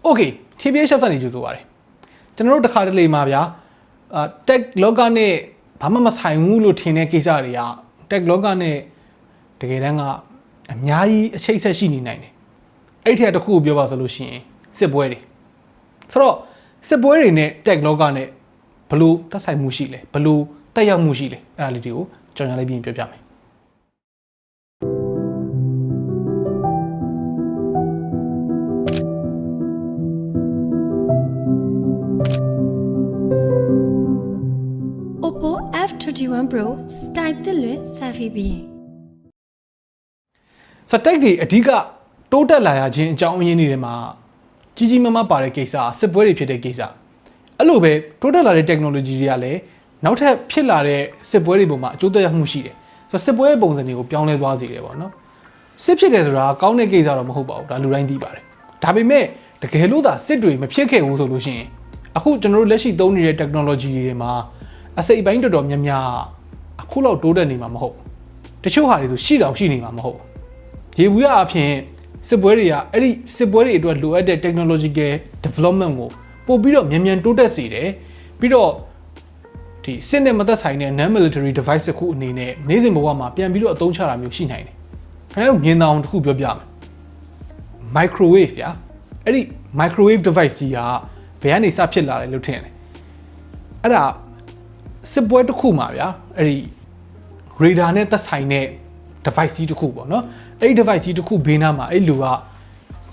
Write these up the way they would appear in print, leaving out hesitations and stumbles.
Okay TBH Labs နေကြိုဆိုပါတယ်ကျွန်တော်တို့တစ်ခါတလေမှာဗျာtech လောကနဲ့ဘာမှမဆိုင်ဘူးလို့ထင်တဲ့ကိစ္စတွေက tech လောကနဲ့တကယ်တမ်းကအများကြီးအချိတ်ဆက်ရှိနေနိုင်တယ်အဲ့ဒီထက်တစ်ခုကိုပြောပါဆိုလို့ရှိရင်စစ်ပွဲတွေဆိုတော့စစ်ပွဲတွေနဲ့ tech လောကနဲ့ဘလို့သက်ဆိုင်မှုရှိလဲဘလို့တက်ရောက်မှုရှိလဲအဲ့ဒါလေးတွေကိုကြော်ညာလိုက်ပြီးပြောပြမယ်F21 Pro စတိုင်တစ်လွင်ဆာဖီဘီစတက်တွေအဓိကတိုးတက်လာရခြင်းအကြောင်းအရင်းတွေမှာကြီးကြီးမားမားပါတဲ့ကိစ္စစစ်ပွဲတွေဖြစ်တဲ့ကိစ္စအဲ့လိုပဲတိုးတက်လာတဲ့ technology တွေကလည်းနောက်ထပ်ဖြစ်လာတဲ့စစ်ပွဲတွေပုံမှာအကျိုးသက်ရောက်မှုရှိတယ်ဆိုတော့စစ်ပွဲပုံစံတွေကိုပြောင်းလဲသွားစေတယ်ပေါ့နော်စစ်ဖြစ်တယ်ဆိုတာကောင်းတဲ့ကိစ္စတော့မဟုတ်ပါဘူးဒါလူတိုင်းသိပါတယ်ဒါပေမဲ့တကယ်လို့သာစစ်တွေမဖြစ်ခဲ့ဘူးဆိုလို့ရှိရင်အခုကျွန်တော်တို့လက်ရှိသုံးနေတဲ့ technology တွေမှာအစိပ်ပိုင်းတော်တော်များများအခုလောက်တိုးတက်နေမှာမဟုတ်တချို့ဟာတွေဆိုရှိတောင်ရှိနေမှာမဟုတ်ရေဘူးရအဖြစ်စစ်ပွဲတွေကအဲ့ဒီစစ်ပွဲတွေအတွက်လိုအပ်တဲ့ technological development ကိုပို့ပြီးတော့မြန်တိုးတက်စေတယ်ပြီးတော့ဒီစစ်နဲ့မသက်ဆိုင်တဲ့ non military device တစ်ခုအနေနဲ့နေ့စဉ်ဘဝမှာပြန်ပြီးတော့အသုံးချတာမျိုးရှိနိုင်တယ်ခင်ဗျားတို့မြင်တောင်တစ်ခုပြောပြမယ် microwave ဗျာအဲ့ဒီ microwave device ကြီးကဘယ်ကနေစဖြစ်လာတယ်လို့ထင်တယ်အဲ့ဒါစစ်ပွဲတစ်ခုမှာဗျာအဲ့ဒီ radar နဲ့သက်ဆိုင်တဲ့ device ကြီးတစ်ခုပေါ့နော်အဲ့ဒီ device ကြီးတစ်ခုဘေးနားမှာအဲ့လူက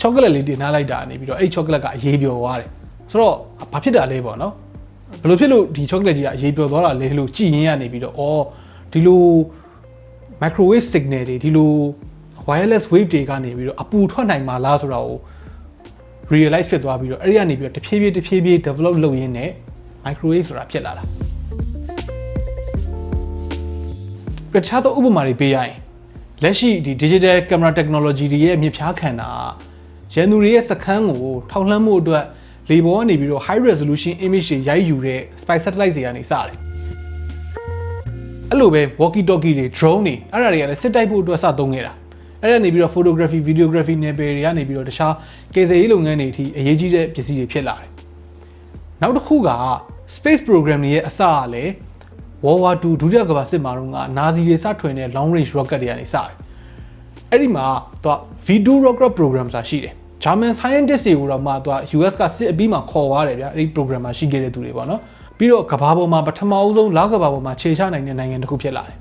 chocolate လေးတင်ထားလိုက်တာနေပြီးတော့အဲ့ chocolate ကအရေးပျော်သွားတယ်ဆိုတော့ဘာဖြစ်တာလဲပေါ့နော်ဘယ်လိုဖြစ်လို့ဒီ chocolate ကြီးကအရေးပျော်သွားတာလဲလို့ကြည်ရင်းရနေပြီးတော့အော်ဒီလို microwave signal တွေဒီလို wireless wave တွေကနေပြီးတော့အပူထွက်နိုင်မှာလားဆိုတာကို realize ဖြစ်သွားပြီးတော့အဲ့ဒီကနေပြီးတော့တဖြည်းဖြည်း develop လုပ်ရင်းနဲ့ microwave ဆိုတာဖြစ်လာတာတခြားသောဥပမာတွေပေးရရင်လက်ရှိဒီ digital camera technology တွေရဲ့မြစ်ဖျားခံတာရန်သူတွေရဲ့စခန်းကိုထောက်လှမ်းမှုအတွက်လေပေါ်ကနေပြီးတော့ high resolution image တွေရိုက်ယူတဲ့ spy satellite တွေကနေစတယ်အဲ့လိုပဲ walkie talkie တွေ drone တွေအဲ့ဒါတွေကလည်းစစ်တိုက်ဖို့အတွက်စသုံးခဲ့တာအဲ့ဒါနေပြီးတော့ photography videography နယ်ပယ်တွေကနေပြီးတော့တခြားကယ်ဆယ်ရေးလုပ်ငန်းတွေအထိအရေးကြီးတဲ့ပစ္စည်းတွေဖြစ်လာတယ်နောက်တစ်ခုက space program တွေရဲ့အစကလည်းWorld War II ဒုတိယကမ္ဘာစစ်မှာတော့နာဇီတွေစထွင်တဲ့ long range rocket တွေကနေစတယ်အဲ့ဒီမှာသူက V2 rocket program ဆိုတာရှိတယ် German scientist တွေကိုတော့မှသူက US ကစစ်အပြီးမှာခေါ်သွားတယ်ဗျအဲ့ဒီ program မှာရှိခဲ့တဲ့သူတွေပေါ့နော်ပြီးတော့ကမ္ဘာပေါ်မှာပထမအဦးဆုံးလကမ္ဘာပေါ်မှာခြေချနိုင်တဲ့နိုင်ငံတစ်ခုဖြစ်လာတယ်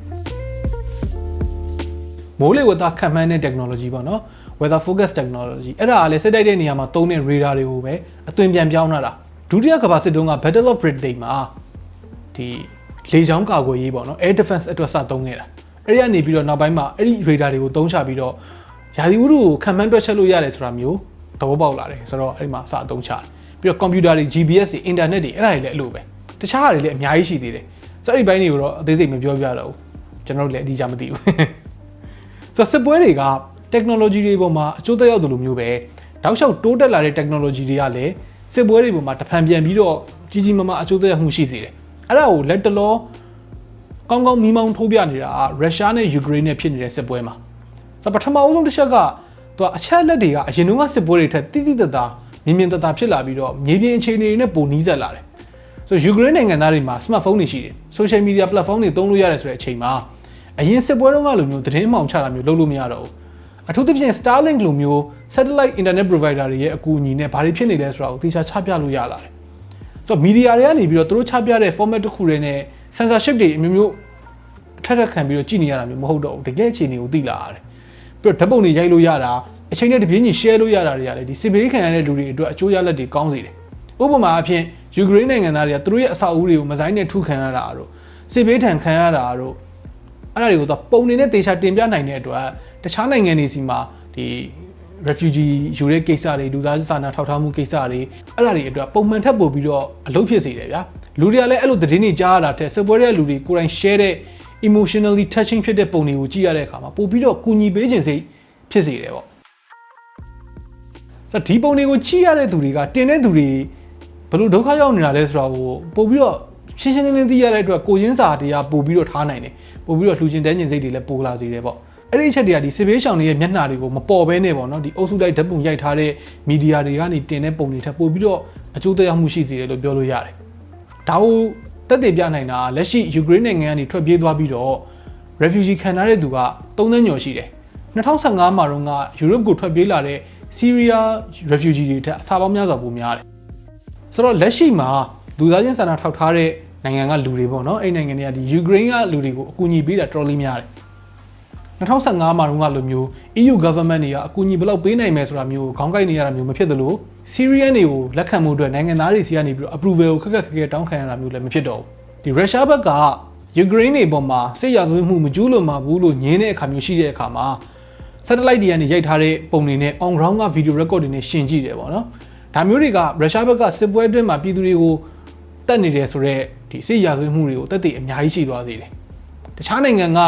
မိုးလေဝသခန့်မှန်းတဲ့ technology ပေါ့နော် weather focus technology အဲ့ဒါကလည်းစစ်တိုက်တဲ့နေရာမှာသုံးတဲ့ radar တွေကိုပဲအသွင်ပြန်ပြောင်းလာတာဒုတိယကမ္ဘာစစ်တုန်းက Battle of Britain မှာဒီလေကြောင်းကာကွယ်ရေးပေါ့နော် air defense အတွက်စသုံးခဲ့တာအဲ့ဒီကနေပြီးတော့နောက်ပိုင်းမှာအဲ့ဒီ radar တွေကိုသုံးချပြီးတော့ရာသီဥတုကိုခံမှန်းတွက်ချက်လို့ရတယ်ဆိုတာမျိုးသဘောပေါက်လာတယ်ဆိုတော့အဲ့ဒီမှာစအသုံးချတယ်ပြီးတော့ computer တွေ GPS တွေ internet တွေအဲ့ဒါတွေလည်းအဲ့လိုပဲတခြားဟာတွေလည်းအများကြီးရှိသေးတယ်ဆိုတော့အဲ့ဒီဘိုင်းတွေကိုတော့အသေးစိတ်မပြောပြတော့ဘူးကျွန်တော်တို့လည်းအတိအကျမသိဘူးဆိုတော့စစ်ပွဲတွေက technology တွေပေါ်မှာအကျိုးသက်ရောက်တယ်လို့မျိုးပဲတောက်လျှောက်တိုးတက်လာတဲ့ technology တွေကလည်းစစ်ပွဲတွေပေါ်မှာတဖန်ပြန်ပြီးတော့ကြီးကြီးမားမားအကျိုးသက်ရောက်မှုရှိစေတယ်အဲ့ဒါကိုလက်တလောကောင်းကောင်းမီးမောင်းထိုးပြနေတာကရုရှားနဲ့ယူကရိန်းနဲ့ဖြစ်နေတဲ့စစ်ပွဲမှာဆိုတော့ပထမအဆုံးတစ်ချက်ကသူကအချက်လက်တွေကအရင်တုန်းကစစ်ပွဲတွေထက်တိတိတသားမြင်သာဖြစ်လာပြီးတော့မြေပြင်အခြေအနေတွေနဲ့ပိုနီးစပ်လာတယ်ဆိုတော့ယူကရိန်းနိုင်ငံသားတွေမှာ smartphone တွေရှိတယ် social media platform တွေသုံးလို့ရတယ်ဆိုတဲ့အချိန်မှာအရင်စစ်ပွဲတုန်းကလိုမျိုးသတင်းမှောင်ချတာမျိုးလုပ်လို့မရတော့ဘူးအထူးသဖြင့် Starlink လိုမျိုး satellite internet provider တွေရဲ့အကူအညီနဲ့ဘာတွေဖြစ်နေလဲဆိုတာကိုသေချာချပြလို့ရလာတယ်ဆိုတော့ media တွေကနေပြီးတော့သူတို့ချပြတဲ့ format တစ်ခုတွေနဲ့ censorship တွေအမျိုးမျိုးထပ်ခံပြီးတော့ကြည့်နေရတာမျိုးမဟုတ်တော့ဘူးတကယ်အခြေအနေကိုသိလာရတယ်ပြီးတော့ဓာတ်ပုံတွေရိုက်လို့ရတာအချိန်နဲ့တပြေးညီ share လို့ရတာတွေရတယ်ဒီစစ်ဘေးခံရတဲ့လူတွေအတွက်အကျိုးရလဒ်တွေကောင်းစေတယ်ဥပမာအဖြစ်ယူကရိန်းနိုင်ငံသားတွေကသူတို့ရဲ့အဆောက်အဦတွေကိုမဇိုင်းနဲ့ထုခံရတာတို့စစ်ဘေးထန်ခံရတာတို့အဲ့ဒါတွေကိုသူပုံနေနဲ့တေချာတင်ပြနိုင်တဲ့အတွက်တခြားနိုင်ငံတွေစီမှာဒီ refugee ယူတဲ့ကိစ္စတွေလူသားစာနာထောက်ထားမှုကိစ္စတွေအဲ့ဒါတွေအတွက်ပုံမှန်ထပ်ပို့ပြီးတော့အလုပ်ဖြစ်စေတယ်ဗျာလူတွေကလည်းအဲ့လိုသတင်းတွေကြားရတာတဲ့စပွဲတဲ့လူတွေကိုယ်တိုင် share တဲ့ emotionally touching ဖြစ်တဲ့ပုံတွေကိုကြည့်ရတဲ့အခါမှာပို့ပြီးတော့ကူညီပေးခြင်းစိတ်ဖြစ်စေတယ်ပေါ့ဆိုတော့ဒီပုံတွေကိုကြည့်ရတဲ့သူတွေကတင်တဲ့သူတွေဘယ်လိုဒုက္ခရောက်နေတာလဲဆိုတာကိုပို့ပြီးတော့ရှင်းရှင်းလင်းလင်းသိရတဲ့အတွက်ကိုရင်းစာတရားပို့ပြီးတော့ထားနိုင်တယ်ပို့ပြီးတော့လှူခြင်းတန်းခြင်းစိတ်တွေလည်းပိုလာစေတယ်ပေါ့ အဲ့ဒီချက်တွေကဒီစစ်ဘေးရှောင်တွေရဲ့မျက်နှာတွေကိုမပေါ်ဘဲနဲ့ပေါ့နော်ဒီအုပ်စုလိုက်ဓာတ်ပုံရိုက်ထားတဲ့မီဒီယာတွေကနေတင်တဲ့ပုံတွေထပ်ပို့ပြီးတော့အကျိုးသက်ရောက်မှုရှိစေတယ်လို့ပြောလို့ရတယ်ဒါကိုတက်တည်ပြနိုင်တာလက်ရှိယူကရိန်းနိုင်ငံကနေထွက်ပြေးသွားပြီးတော့ refugee ခံထားတဲ့သူက3 သန်းကျော်ရှိတယ်2015မှာတော့ကယူရိုပကိုထွက်ပြေးလာတဲ့ Syria refugee တွေထက်အစားပေါင်းများစွာပိုများတယ်ဆိုတော့လက်ရှိမှာလူသားချင်းစာနာထောက်ထားတဲ့နိုင်ငံကလူတွေပေါ့နော်အဲ့နိုင်ငံတွေကဒီယူကရိန်းကလူတွေကိုအကူအညီပေးတာတော်တော်လေးများတယ်2015မှာတော့လိုမျိုး EU government တွေကအကူအညီဘယ်လောက်ပေးနိုင်မယ်ဆိုတာမျိုးခေါင်းကိုက်နေရတာမျိုးမဖြစ်သလို Syrian တွေကိုလက်ခံမှုအတွက်နိုင်ငံသားတွေစီကနေပြီးတော့ approval ကိုခက်ခက်တောင်းခံရတာမျိုးလည်းမဖြစ်တော့ဘူးဒီရုရှားဘက်ကယူကရိန်းတွေပေါ်မှာစစ်ရာဇဝတ်မှုမကျူးလွန်မှာဘူးလို့ညင်းတဲ့အခါမျိုးရှိတဲ့အခါမှာ satellite တွေကနေရိုက်ထားတဲ့ပုံတွေနဲ့ on ground က video record တွေနဲ့ရှင်းကြည့်တယ်ပေါ့နော်ဒါမျိုးတွေကရုရှားဘက်ကစစ်ပွဲအတွင်းမှာပြည်သူတွေကိုတတ်နေတယ်ဆိုတော့ဒီစစ်ရာဇဝတ်မှုတွေကိုတက်တည်အများကြီးရှိသွားစေတယ်တခြားနိုင်ငံက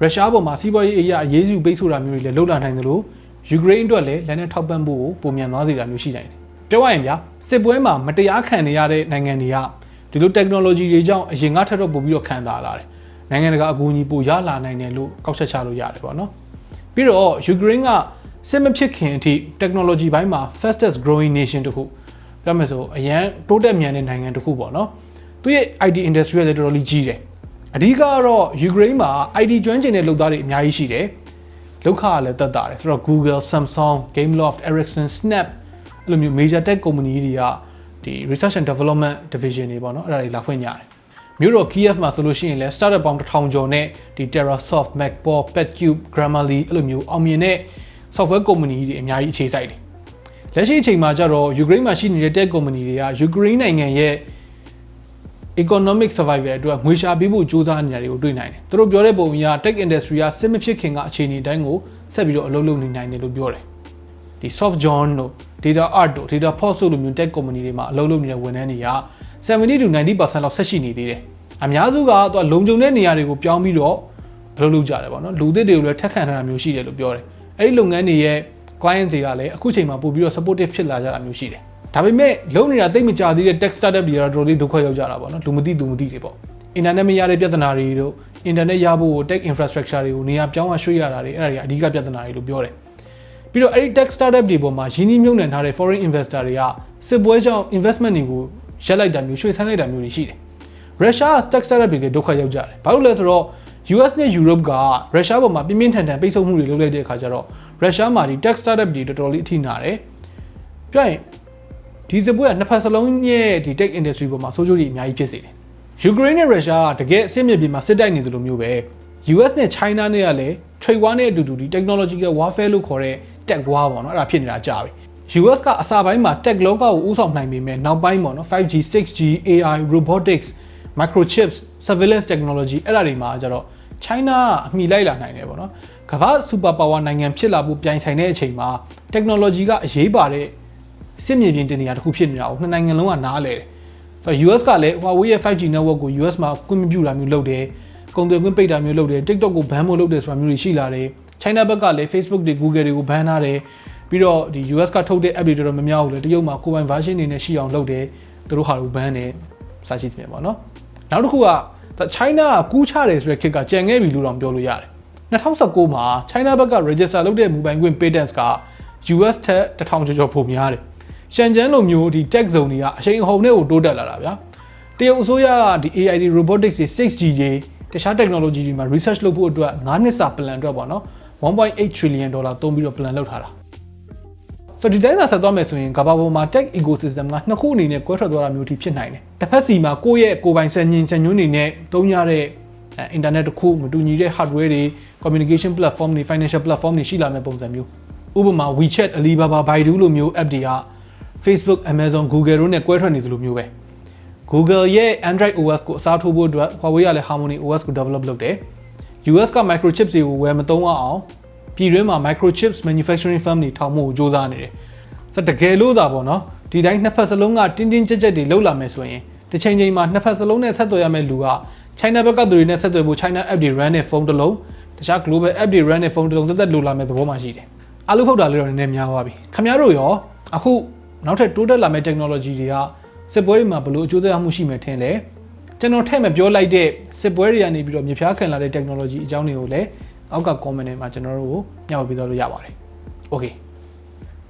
ရုရှားပေါ်မှာစီးပွားရေးအရာရေးစုပိတ်ဆိုတာမျိုးတွေလည်းလှုပ်လာနိုင်တယ်လို့ယူကရိန်းအတွက်လည်းလက်နက်ထောက်ပံ့ဖို့ကိုပုံမြန်သွားစေတာမျိုးရှိနိုင်တယ်ပြောရရင်ဗျာစစ်ပွဲမှာမတရားခံနေရတဲ့နိုင်ငံတွေကဒီလို technology တွေကြောင့်အရင်ကထပ်တော့ပို့ပြီးတော့ခံစားလာတယ်နိုင်ငံတကာအကူအညီပိုရလာနိုင်တယ်လို့ကောက်ချက်ချလို့ရတယ်ပေါ့နော်ပြီးတော့ယူကရိန်းကစစ်မဖြစ်ခင်အထိ technology ဘိုင်းမှာ fastest growing nation တခုပြောမယ်ဆိုအရန်တိုးတက်မြန်တဲ့နိုင်ငံတခုပေါ့နော်သူရဲ့ IT industry လည်းတော်တော်လေးကြီးတယ်အဓိကတော့ယူကရိန်းမှာ IT ကျွမ်းကျင်တဲ့လုပ်သားတွေအများကြီးရှိတယ်လောက်ခကလည်းတက်တာတယ်ဆိုတော့ Google, Samsung, Gameloft, Ericsson, Snap အဲ့လိုမျိုး major tech company တွေကဒီ research and development division တွေပေါ့နော်အဲ့ဒါတွေလာဖွင့်ကြတယ်မြို့တော် Kiev မှာဆိုလို့ရှိရင်လည်း startup ပေါင်း1000ကျော်နဲ့ဒီ Terrasoft, Macport, Petcube, Grammarly အဲ့လိုမျိုးအောင်မြင်တဲ့ software company တွေအများကြီးအခြေစိုက်တယ်လက်ရှိအချိန်မှာကျတော့ယူကရိန်းမှာရှိနေတဲ့ tech company တွေကယူကရိန်းနိုင်ငံရဲ့ economic survival အတွက်ငွေရှာပေးဖို့စူးစမ်းနေတာတွေကိုတွေ့နိုင်တယ်။သူတို့ပြောတဲ့ပုံအရ tech industry ကစစ်မဖြစ်ခင်ကအခြေအနေတိုင်းကိုဆက်ပြီးတော့အလုပ်လုပ်နေနိုင်တယ်လို့ပြောတယ်။ဒီ soft john တို့ data art တို့ data post တို့လိုမျိုး tech company တွေမှာအလုပ်လုပ်နေတဲ့ဝန်ထမ်းတွေက70 to 90% လောက်ဆက်ရှိနေသေးတယ်။အများစုကသူကလုံခြုံတဲ့နေရာတွေကိုပြောင်းပြီးတော့အလုပ်လုပ်ကြတယ်ပေါ့နော်။လူသစ်တွေကိုလည်းထက်ခံထားတာမျိုးရှိတယ်လို့ပြောတယ်။အဲ့ဒီလုပ်ငန်းတွေရဲ့ client တွေကလည်းအခုချိန်မှာပို့ပြီးတော့ supportive ဖြစ်လာကြတာမျိုးရှိတယ်ဒါပေမဲ့လုံးနေတာတိတ်မကြသေးတဲ့ tech startup တွေကတော့တော်တော်လေးဒုက္ခရောက်ကြတာပေါ့နော်လူမသိသူမသိတွေပေါ့ internet မရတဲ့ပြဿနာတွေတို့ internet ရဖို့ tech infrastructure တွေကိုနေရာပြောင်းရွှေ့ရတာတွေအဲ့ဒါတွေအဓိကပြဿနာတွေလို့ပြောတယ်ပြီးတော့အဲ့ဒီ tech startup တွေပေါ်မှာရင်းနှီးမြှုပ်နှံထားတဲ့ foreign investor တွေကစစ်ပွဲကြောင့် investment တွေကိုရက်လိုက်တာမျိုးရွှေ့ဆိုင်းလိုက်တာမျိုးတွေရှိတယ်ရုရှား tech startup တွေလည်းဒုက္ခရောက်ကြတယ်ဘာလို့လဲဆိုတော့ US နဲ့ Europe ကရုရှားပေါ်မှာပြင်းပြင်းထန်ထန်ပိတ်ဆို့မှုတွေလုပ်လိုက်တဲ့အခါကျတော့ရုရှားမှာဒီ tech startup တွေတော်တော်လေးအထိနာတယ်ပြောရင်ဒီစပွဲကနှစ်ဖက်စလုံးရဲ့ဒီ tech industry ပေါ်မှာဆိုးကျိုးတွေအများကြီးဖြစ်စေတယ်ယူကရိန်းနဲ့ရုရှားကတကယ်အဆင့်မြင့်ပြီးမှစစ်တိုက်နေတယ်လို့မျိုးပဲ US နဲ့ China နဲ့ကလည်း trade war နဲ့အတူတူဒီ technological warfare လို့ခေါ်တဲ့ tech war ပေါ့နော်အဲ့ဒါဖြစ်နေတာကြာပြီ US ကအစပိုင်းမှာ tech လောကကိုဦးဆောင်နိုင်ပေမဲ့နောက်ပိုင်းပေါ့နော် 5G 6G AI robotics microchips surveillance technology အဲ့ဒါတွေမှာကျတော့ China အမိလိုက်လာနိုင်တယ်ပေါ့နော်ကမ္ဘာ super power နိုင်ငံဖြစ်လာဖို့ပြိုင်ဆိုင်တဲ့အချိန်မှာ technology ကအရေးပါတဲ့စစ်မြေပြင်တင်နေရတစ်ခုဖြစ်နေတာကိုနှစ်နိုင်ငံလုံးကနားလဲတယ်ဆိုတော့ US ကလည်း Huawei ရဲ့ 5G network ကို US မှာကွင့်မပြုတာမျိုးလုပ်တယ်ကုန်သွယ်ခွင့်ပိတ်တာမျိုးလုပ်တယ် TikTok ကို ban ဖို့လုပ်တယ်ဆိုတာမျိုးတွေရှိလာတယ် China ဘက်ကလည်း Facebook တွေ Google တွေကို ban ထားတယ်ပြီးတော့ဒီ US ကထုတ်တဲ့ app တွေတော်တော်များများကိုလည်းတရုတ်မှာကိုယ်ပိုင် version တွေနဲ့ရှိအောင်လုပ်တယ်သူတို့ဟာကို ban တယ်စသဖြင့်ပေါ့နော်နောက်တစ်ခုက China ကကူးချတယ်ဆိုတဲ့ခေတ်ကကြံခဲ့ပြီလို့တော့ပြောလို့ရတယ်2019မှာ China ဘက်က register လုပ်တဲ့ mobile coin patents က US ထက်1000ကျော်ပိုများတယ်ရှန်ကျန်းလိုမျိုးဒီ tech zone တွေကအရှိန်အဟုန်နဲ့ကိုတိုးတက်လာတာဗျာတရုတ်အစိုးရကဒီ AI တွေ robotics တွေ 6G တွေတခြား technology တွေမှာ research လုပ်ဖို့အတွက်9နှစ်စာ plan အတွက်ပေါ့နော် $1.8 trillion သုံးပြီးတော့ plan လုပ်ထားတာဆိုတော့ဒီတိုင်းသာဆက်သွားမယ်ဆိုရင်ကမ္ဘာပေါ်မှာ tech ecosystem ကနှစ်ခုအနေနဲ့ကွဲထွက်သွားတာမျိုးထိဖြစ်နိုင်တယ်တစ်ဖက်စီမှာကိုယ့်ရဲ့ကိုယ်ပိုင်စံညင်စံညွှန်းတွေနဲ့သုံးရတဲ့ internet တစ်ခုမတူညီတဲ့ hardware တွေ communication platform တွေ financial platform တွေရှိလာမယ့်ပုံစံမျိုးဥပမာ WeChat, Alibaba, Baidu လိုမျိုး app တွေက Facebook, Amazon, Google တို့နဲ့ကွဲထွက်နေသလိုမျိုးပဲ Google ရဲ့ Android OS ကိုအစားထိုးဖို့အတွက် Huawei ကလည်း Harmony OS ကို develop လုပ်တယ် US က microchips တွေကိုဝယ်မသုံးအောင်ပြည်တွင်းမှာ microchips manufacturing firm တွေထောင်ဖို့ကြိုးစားနေတယ်ဆိုတော့တကယ်လို့သာပေါ့နော်ဒီတိုင်းနှစ်ဖက်စလုံးကတင်းတင်းကြပ်ကြပ်တွေလှုပ်လာမယ်ဆိုရင်တစ်ချိန်ချိန်မှာနှစ်ဖက်စလုံးနဲ့ဆက်သွယ်ရမယ့်လူက China ဘက်ကသူတွေနဲ့ဆက်သွယ်ဖို့ China app တွေ run တဲ့ phone တစ်လုံးတခြား global app တွေ run တဲ့ phone တစ်လုံးသက်သက်လိုလာမယ့်သဘောမှရှိတယ်အလုပ်ဖုတ်တာလေးတော့နည်းနည်းများသွားပြီခင်ဗျားတို့ရောအခုနောက်ထပ်တိုးတက်လာမယ့် technology တွေကစစ်ပွဲတွေမှာဘယ်လိုအကျိုးသက်ရောက်မှုရှိမယ်ထင်လဲကျွန်တော်ထည့်မပြောလိုက်တဲ့စစ်ပွဲတွေကနေပြီးတော့မြေဖြားခံလာတဲ့ technology အကြောင်းတွေကိုလည်း အောက်က comment တွေမှာကျွန်တော်တို့ကိုညှောက်ပေးသွားလို့ရပါတယ် okay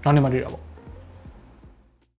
နောက်နေ့မှတွေ့တာပေါ့